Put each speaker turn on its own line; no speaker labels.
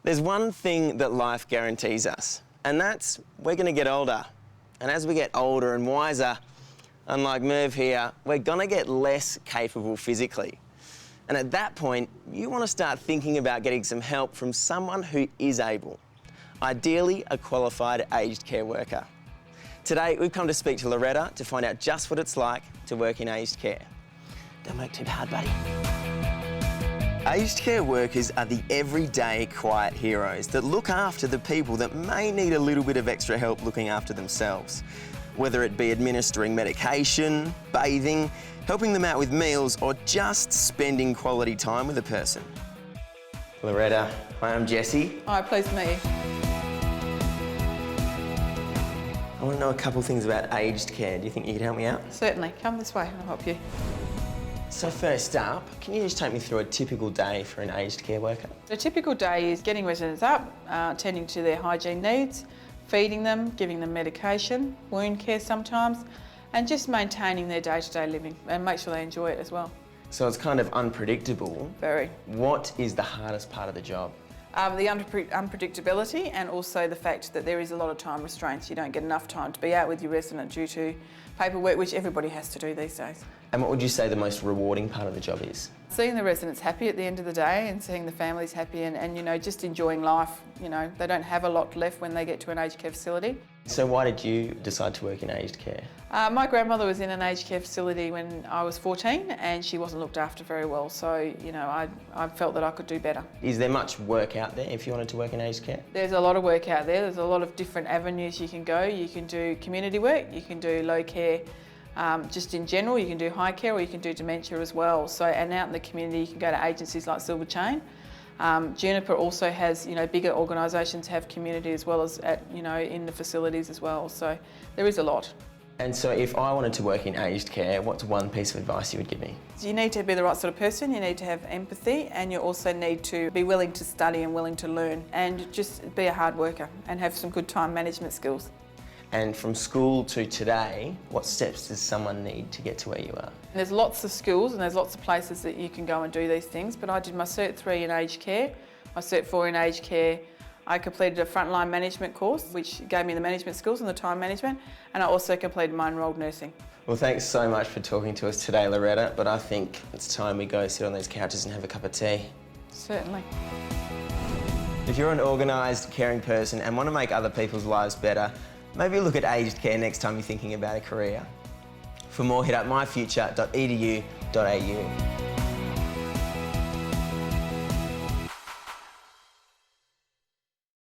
There's one thing that life guarantees us, and that's we're going to get older. And as we get older and wiser, unlike Merv here, we're going to get less capable physically. And at that point, you want to start thinking about getting some help from someone who is able, ideally a qualified aged care worker. Today, we've come to speak to Loretta to find out just what it's like to work in aged care. Don't work too hard, buddy. Aged care workers are the everyday quiet heroes that look after the people that may need a little bit of extra help looking after themselves. Whether it be administering medication, bathing, helping them out with meals, or just spending quality time with a person. Loretta, hi, I'm Jesse.
Hi, pleased to meet you.
I want to know a couple of things about aged care. Do you think you could help me out?
Certainly. Come this way and I'll help you.
So first up, can you just take me through a typical day for an aged care worker?
A typical day is getting residents up, attending to their hygiene needs, feeding them, giving them medication, wound care sometimes, and just maintaining their day-to-day living and make sure they enjoy it as well.
So it's kind of unpredictable.
Very.
What is the hardest part of the job?
The unpredictability, and also the fact that there is a lot of time restraints. You don't get enough time to be out with your resident due to paperwork, which everybody has to do these days.
And what would you say the most rewarding part of the job is?
Seeing the residents happy at the end of the day and seeing the families happy and you know, just enjoying life. You know, they don't have a lot left when they get to an aged care facility.
So why did you decide to work in aged care?
My grandmother was in an aged care facility when I was 14 and she wasn't looked after very well, so you know, I felt that I could do better.
Is there much work out there if you wanted to work in aged care?
There's a lot of work out there. There's a lot of different avenues you can go. You can do community work, you can do low care, just in general, you can do high care, or you can do dementia as well. So, and out in the community, you can go to agencies like Silver Chain. Juniper also has, you know, bigger organisations have community as well as at, you know, in the facilities as well. So there is a lot.
And so if I wanted to work in aged care, what's one piece of advice you would give me?
You need to be the right sort of person, you need to have empathy, and you also need to be willing to study and willing to learn, and just be a hard worker and have some good time management skills.
And from school to today, what steps does someone need to get to where you are?
There's lots of schools and there's lots of places that you can go and do these things, but I did my Cert 3 in aged care, my Cert 4 in aged care. I completed a frontline management course, which gave me the management skills and the time management, and I also completed my enrolled nursing.
Well, thanks so much for talking to us today, Loretta, but I think it's time we go sit on those couches and have a cup of tea.
Certainly.
If you're an organised, caring person and want to make other people's lives better, maybe look at aged care next time you're thinking about a career. For more, hit up myfuture.edu.au.